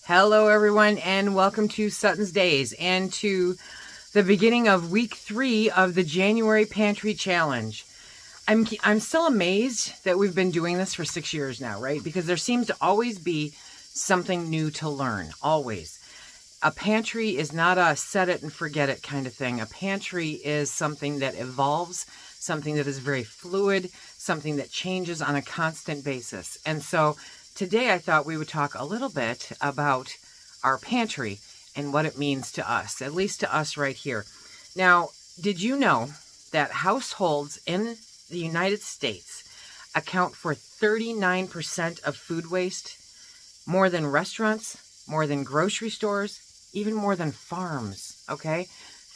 Hello, everyone, and welcome to SuttonsDaze and to the beginning of week 3 of the January Pantry Challenge. I'm still amazed that we've been doing this for 6 years now, right? Because there seems to always be something new to learn, always. A pantry is not a set it and forget it kind of thing. A pantry is something that evolves, something that is very fluid, something that changes on a constant basis. And so today I thought we would talk a little bit about our pantry and what it means to us, at least to us right here. Now, did you know that households in the United States account for 39% of food waste? More than restaurants, more than grocery stores, even more than farms, okay?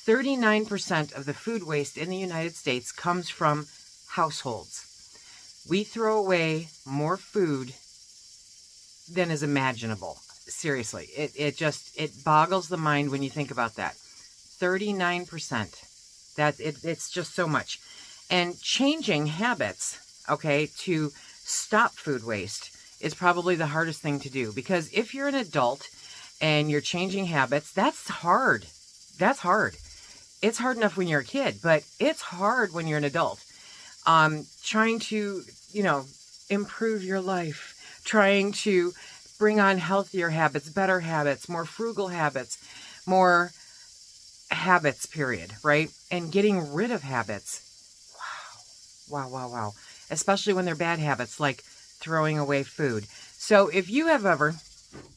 39% of the food waste in the United States comes from households. We throw away more food than is imaginable. Seriously, it boggles the mind when you think about that. 39%. It's just so much. And changing habits, okay, to stop food waste is probably the hardest thing to do, because if you're an adult and you're changing habits, that's hard. That's hard. It's hard enough when you're a kid, but it's hard when you're an adult. Trying to, improve your life, trying to bring on healthier habits, better habits, more frugal habits, more habits, period, right? And getting rid of habits. Wow. Especially when they're bad habits, like throwing away food. So if you have ever,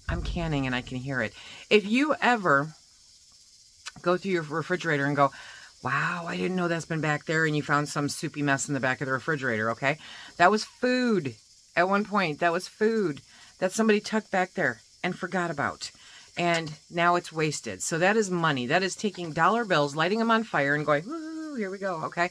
I'm canning and I can hear it. If you ever go through your refrigerator and go, wow, I didn't know that's been back there, and you found some soupy mess in the back of the refrigerator, okay? That was food. At one point, that was food that somebody tucked back there and forgot about. And now it's wasted. So that is money. That is taking dollar bills, lighting them on fire and going, woo, here we go, okay?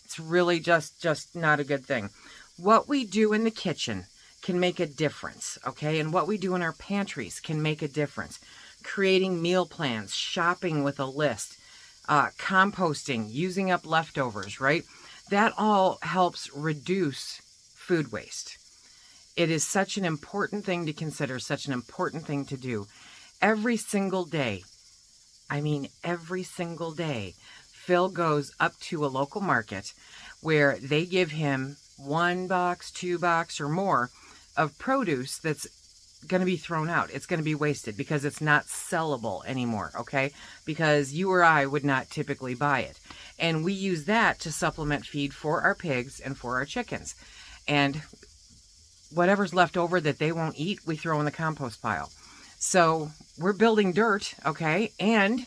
It's really just not a good thing. What we do in the kitchen can make a difference, okay? And what we do in our pantries can make a difference. Creating meal plans, shopping with a list, composting, using up leftovers, right? That all helps reduce food waste. It is such an important thing to consider, such an important thing to do. Every single day, Phil goes up to a local market where they give him $1, $2 or more of produce that's going to be thrown out. It's going to be wasted because it's not sellable anymore, okay? Because you or I would not typically buy it. And we use that to supplement feed for our pigs and for our chickens. And whatever's left over that they won't eat, we throw in the compost pile. So we're building dirt, okay? And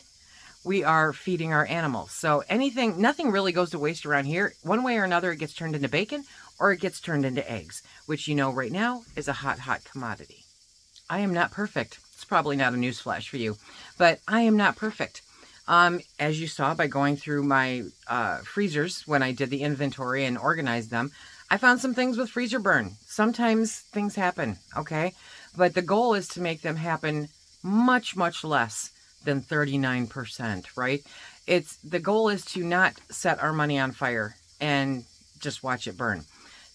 we are feeding our animals. So nothing really goes to waste around here. One way or another, it gets turned into bacon or it gets turned into eggs, which right now is a hot commodity. I am not perfect. It's probably not a newsflash for you, but I am not perfect. As you saw by going through my freezers when I did the inventory and organized them, I found some things with freezer burn. Sometimes things happen, okay? But the goal is to make them happen much, much less than 39%, right? The goal is to not set our money on fire and just watch it burn.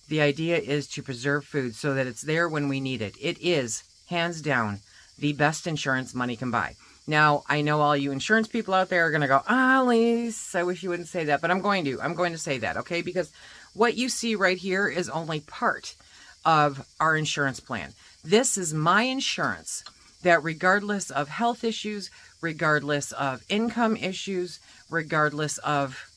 The idea is to preserve food so that it's there when we need it. It is, hands down, the best insurance money can buy. Now, I know all you insurance people out there are going to go, Lise, I wish you wouldn't say that, but I'm going to say that, okay? Because what you see right here is only part of our insurance plan. This is my insurance that regardless of health issues, regardless of income issues, regardless of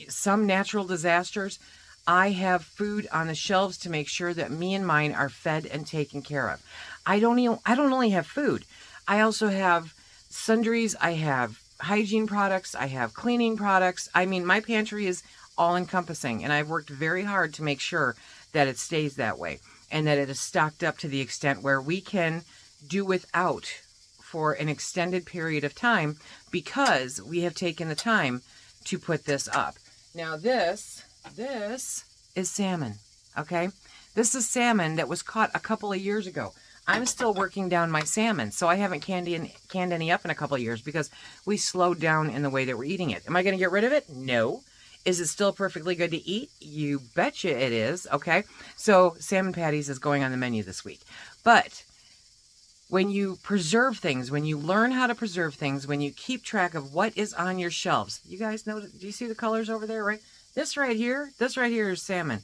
some natural disasters, I have food on the shelves to make sure that me and mine are fed and taken care of. I don't only have food. I also have sundries. I have hygiene products. I have cleaning products. My pantry is all encompassing, and I've worked very hard to make sure that it stays that way and that it is stocked up to the extent where we can do without for an extended period of time because we have taken the time to put this up. Now this is salmon, okay? This is salmon that was caught a couple of years ago. I'm still working down my salmon, so I haven't canned any up in a couple of years because we slowed down in the way that we're eating it. Am I going to get rid of it? No. Is it still perfectly good to eat? You betcha it is, okay? So salmon patties is going on the menu this week. But when you preserve things, when you learn how to preserve things, when you keep track of what is on your shelves. You guys know, do you see the colors over there, right? This right here is salmon.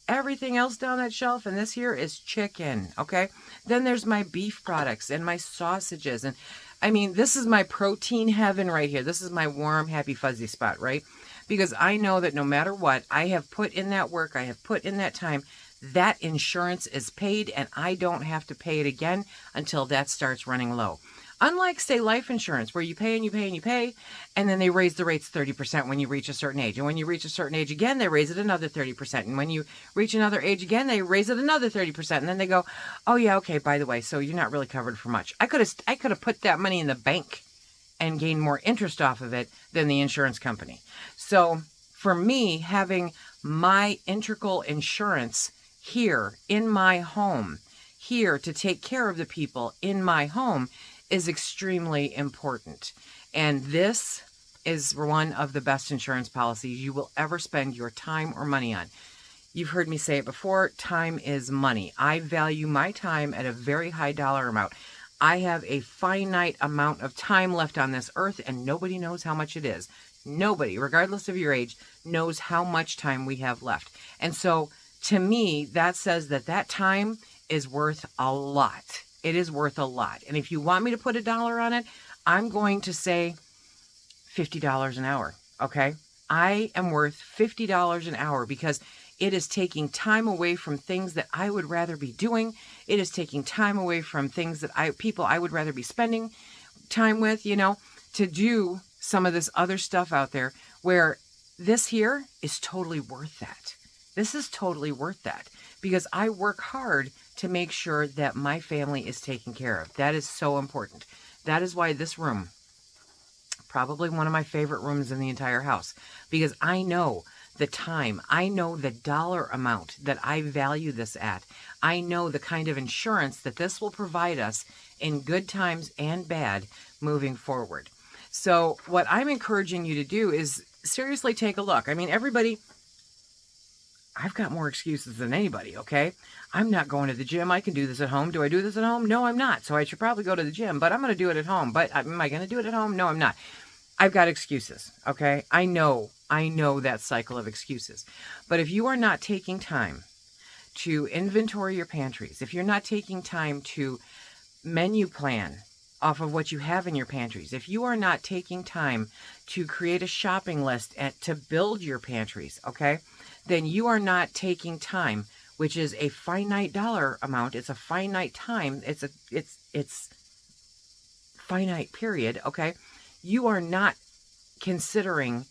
Everything else down that shelf and this here is chicken, okay? Then there's my beef products and my sausages. And I mean, this is my protein heaven right here. This is my warm, happy, fuzzy spot, right? Because I know that no matter what, I have put in that work, I have put in that time, that insurance is paid and I don't have to pay it again until that starts running low. Unlike, say, life insurance, where you pay and you pay and you pay, and then they raise the rates 30% when you reach a certain age. And when you reach a certain age again, they raise it another 30%. And when you reach another age again, they raise it another 30%. And then they go, oh yeah, okay, by the way, so you're not really covered for much. I could have put that money in the bank and gained more interest off of it than the insurance company. So for me, having my integral insurance here in my home, here to take care of the people in my home, is extremely important. And this is one of the best insurance policies you will ever spend your time or money on. You've heard me say it before, time is money. I value my time at a very high dollar amount. I have a finite amount of time left on this earth and nobody knows how much it is. Nobody, regardless of your age, knows how much time we have left. And so to me, that says that that time is worth a lot. It is worth a lot. And if you want me to put a dollar on it, I'm going to say $50 an hour, okay? I am worth $50 an hour because it is taking time away from things that I would rather be doing. It is taking time away from things that people I would rather be spending time with, you know, to do some of this other stuff out there where this here is totally worth that. This is totally worth that because I work hard to make sure that my family is taken care of. That is so important. That is why this room, probably one of my favorite rooms in the entire house, because I know the time, I know the dollar amount that I value this at. I know the kind of insurance that this will provide us in good times and bad moving forward. So what I'm encouraging you to do is seriously take a look. I mean, everybody, I've got more excuses than anybody, okay? I'm not going to the gym. I can do this at home. Do I do this at home? No, I'm not. So I should probably go to the gym, but I'm going to do it at home. But am I going to do it at home? No, I'm not. I've got excuses, okay? I know that cycle of excuses. But if you are not taking time to inventory your pantries, if you're not taking time to menu plan off of what you have in your pantries, if you are not taking time to create a shopping list and to build your pantries, okay, then you are not taking time, which is a finite dollar amount. It's a finite time. It's finite period, okay? You are not considering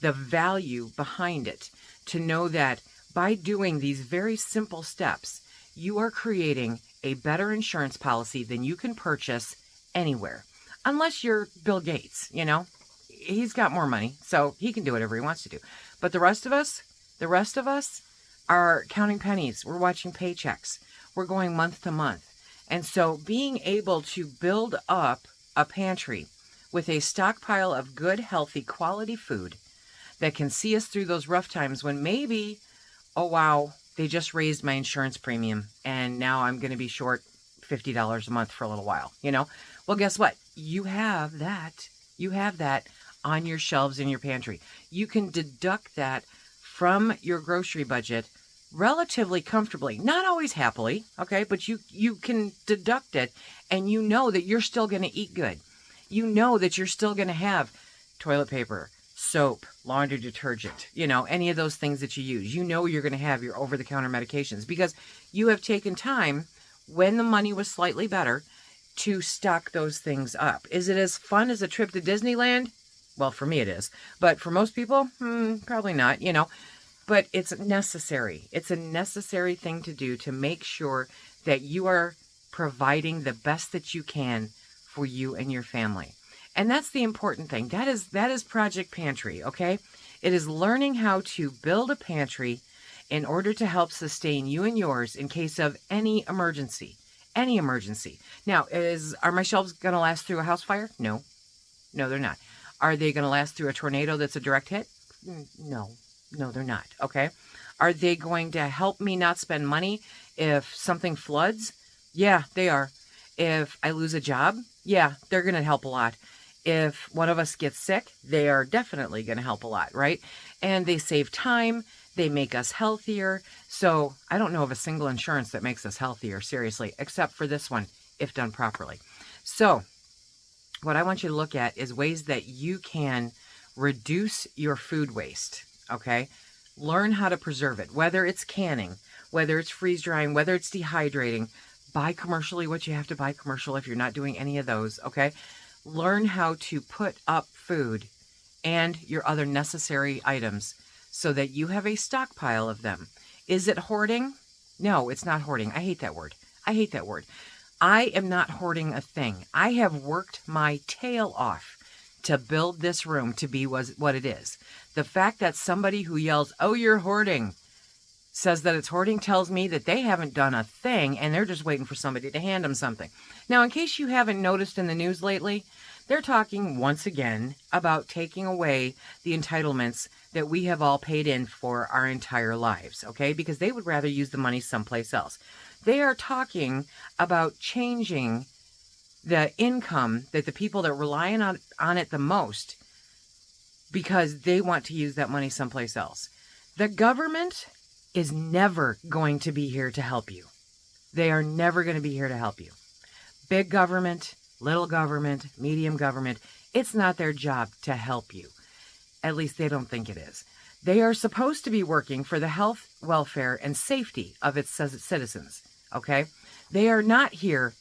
the value behind it to know that by doing these very simple steps, you are creating a better insurance policy than you can purchase anywhere. Unless you're Bill Gates, you know? He's got more money, so he can do whatever he wants to do. But the rest of us are counting pennies. We're watching paychecks. We're going month to month. And so being able to build up a pantry with a stockpile of good, healthy, quality food that can see us through those rough times when maybe, oh wow, they just raised my insurance premium and now I'm going to be short $50 a month for a little while, you know? Well, guess what? You have that. You have that on your shelves in your pantry. You can deduct that from your grocery budget relatively comfortably, not always happily, okay? But you can deduct it and you know that you're still going to eat good. You know that you're still going to have toilet paper, soap, laundry detergent, you know, any of those things that you use. You know you're going to have your over-the-counter medications because you have taken time when the money was slightly better to stock those things up. Is it as fun as a trip to Disneyland? Well, for me it is. But for most people, probably not, you know. But it's necessary. It's a necessary thing to do to make sure that you are providing the best that you can for you and your family. And that's the important thing. That is Project Pantry, okay? It is learning how to build a pantry in order to help sustain you and yours in case of any emergency. Any emergency. Now, are my shelves going to last through a house fire? No. No, they're not. Are they going to last through a tornado that's a direct hit? No. No, they're not, okay? Are they going to help me not spend money if something floods? Yeah, they are. If I lose a job, yeah, they're going to help a lot. If one of us gets sick, they are definitely going to help a lot, right? And they save time. They make us healthier. So I don't know of a single insurance that makes us healthier, seriously, except for this one, if done properly. So what I want you to look at is ways that you can reduce your food waste, okay? Learn how to preserve it, whether it's canning, whether it's freeze drying, whether it's dehydrating. Buy commercially what you have to buy commercial if you're not doing any of those, okay? Learn how to put up food and your other necessary items so that you have a stockpile of them. Is it hoarding? No, it's not hoarding. I hate that word. I hate that word. I am not hoarding a thing. I have worked my tail off to build this room to be what it is. The fact that somebody who yells, "Oh, you're hoarding," says that it's hoarding tells me that they haven't done a thing and they're just waiting for somebody to hand them something. Now, in case you haven't noticed in the news lately, they're talking once again about taking away the entitlements that we have all paid in for our entire lives, okay? Because they would rather use the money someplace else. They are talking about changing the income that the people that rely on it the most because they want to use that money someplace else. The government is never going to be here to help you. They are never going to be here to help you. Big government, little government, medium government, it's not their job to help you. At least they don't think it is. They are supposed to be working for the health, welfare, and safety of its citizens, okay? They are not here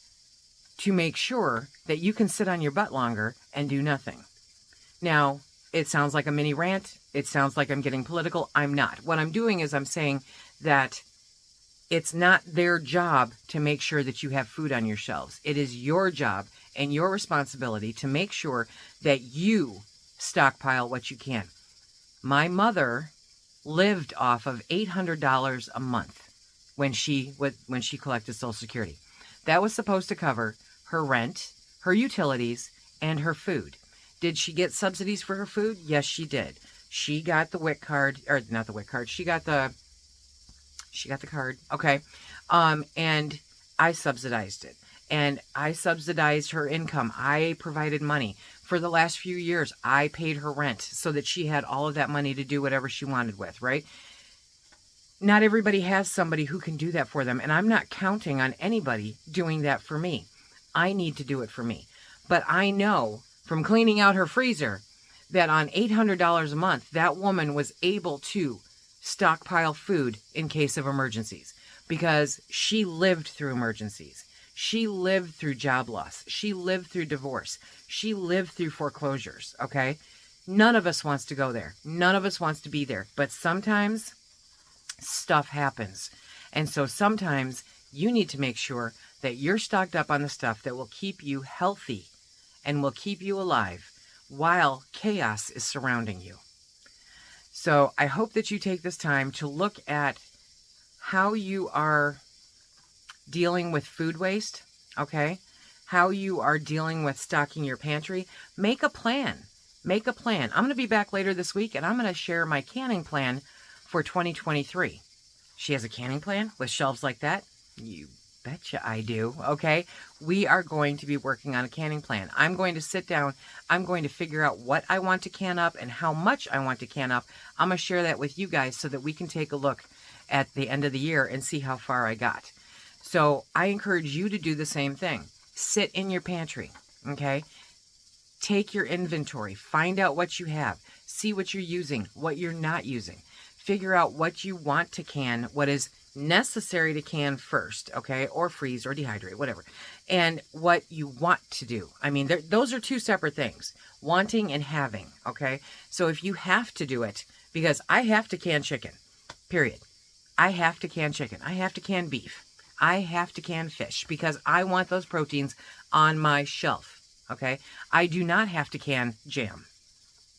to make sure that you can sit on your butt longer and do nothing. Now, it sounds like a mini rant. It sounds like I'm getting political. I'm not. What I'm doing is I'm saying that it's not their job to make sure that you have food on your shelves. It is your job and your responsibility to make sure that you stockpile what you can. My mother lived off of $800 a month when she collected Social Security. That was supposed to cover her rent, her utilities, and her food. Did she get subsidies for her food? Yes, she did. She got the WIC card, or not the WIC card. She got the card. Okay. And I subsidized it. And I subsidized her income. I provided money. For the last few years, I paid her rent so that she had all of that money to do whatever she wanted with, right? Not everybody has somebody who can do that for them. And I'm not counting on anybody doing that for me. I need to do it for me. But I know from cleaning out her freezer that on $800 a month, that woman was able to stockpile food in case of emergencies because she lived through emergencies. She lived through job loss. She lived through divorce. She lived through foreclosures, okay? None of us wants to go there. None of us wants to be there. But sometimes stuff happens. And so sometimes you need to make sure that you're stocked up on the stuff that will keep you healthy and will keep you alive while chaos is surrounding you. So I hope that you take this time to look at how you are dealing with food waste, okay? How you are dealing with stocking your pantry. Make a plan. Make a plan. I'm going to be back later this week, and I'm going to share my canning plan for 2023. She has a canning plan with shelves like that? You betcha I do, okay? We are going to be working on a canning plan. I'm going to sit down. I'm going to figure out what I want to can up and how much I want to can up. I'm going to share that with you guys so that we can take a look at the end of the year and see how far I got. So I encourage you to do the same thing. Sit in your pantry, okay? Take your inventory. Find out what you have. See what you're using, what you're not using. Figure out what you want to can, what is necessary to can first, okay? Or freeze or dehydrate, whatever. And what you want to do. I mean, those are two separate things. Wanting and having, okay? So if you have to do it, because I have to can chicken, period. I have to can chicken. I have to can beef. I have to can fish because I want those proteins on my shelf, okay? I do not have to can jam.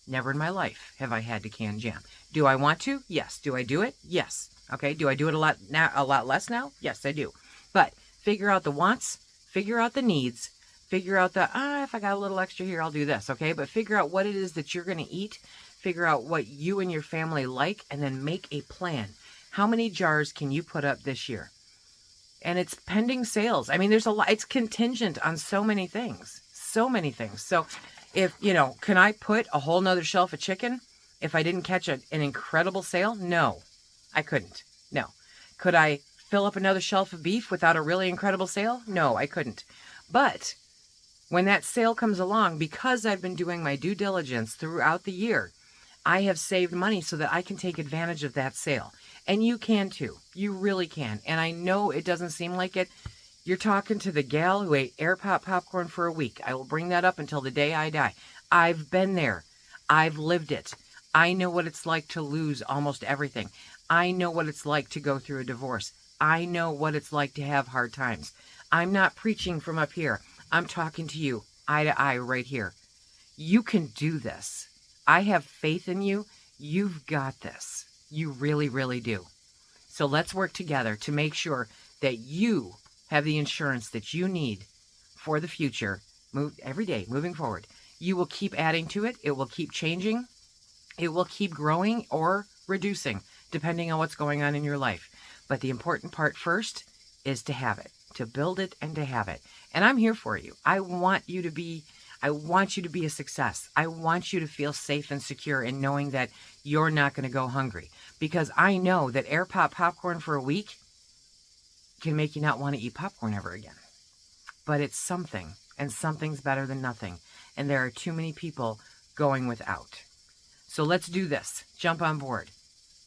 Never in my life have I had to can jam. Do I want to? Yes. Do I do it? Yes. Okay. Do I do it a lot less now? Yes, I do. But figure out the wants, figure out the needs, figure out the, if I got a little extra here, I'll do this, okay? But figure out what it is that you're going to eat, figure out what you and your family like, and then make a plan. How many jars can you put up this year? and it's pending sales. I mean, there's a lot, it's contingent on so many things. So many things. So if, can I put a whole nother shelf of chicken if I didn't catch an incredible sale? No, I couldn't. No. Could I fill up another shelf of beef without a really incredible sale? No, I couldn't. But when that sale comes along, because I've been doing my due diligence throughout the year, I have saved money so that I can take advantage of that sale. And you can too. You really can. And I know it doesn't seem like it. You're talking to the gal who ate air pop popcorn for a week. I will bring that up until the day I die. I've been there. I've lived it. I know what it's like to lose almost everything. I know what it's like to go through a divorce. I know what it's like to have hard times. I'm not preaching from up here. I'm talking to you eye to eye right here. You can do this. I have faith in you. You've got this. You really, really do. So let's work together to make sure that you have the insurance that you need for the future. Every day, moving forward. You will keep adding to it. It will keep changing. It will keep growing or reducing, depending on what's going on in your life. But the important part first is to have it, to build it and to have it. And I'm here for you. I want you to be a success. I want you to feel safe and secure in knowing that you're not going to go hungry. Because I know that air pop popcorn for a week can make you not want to eat popcorn ever again. But it's something, and something's better than nothing. And there are too many people going without. So let's do this. Jump on board.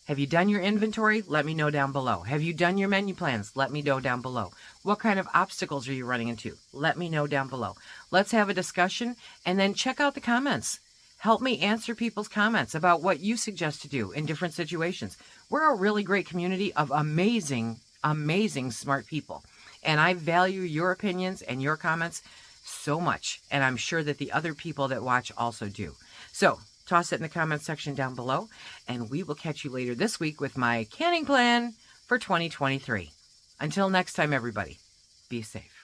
Have you done your inventory? Let me know down below. Have you done your menu plans? Let me know down below. What kind of obstacles are you running into? Let me know down below. Let's have a discussion and then check out the comments. Help me answer people's comments about what you suggest to do in different situations. We're a really great community of amazing, amazing smart people. And I value your opinions and your comments so much. And I'm sure that the other people that watch also do. So toss it in the comments section down below, and we will catch you later this week with my canning plan for 2023. Until next time, everybody, be safe.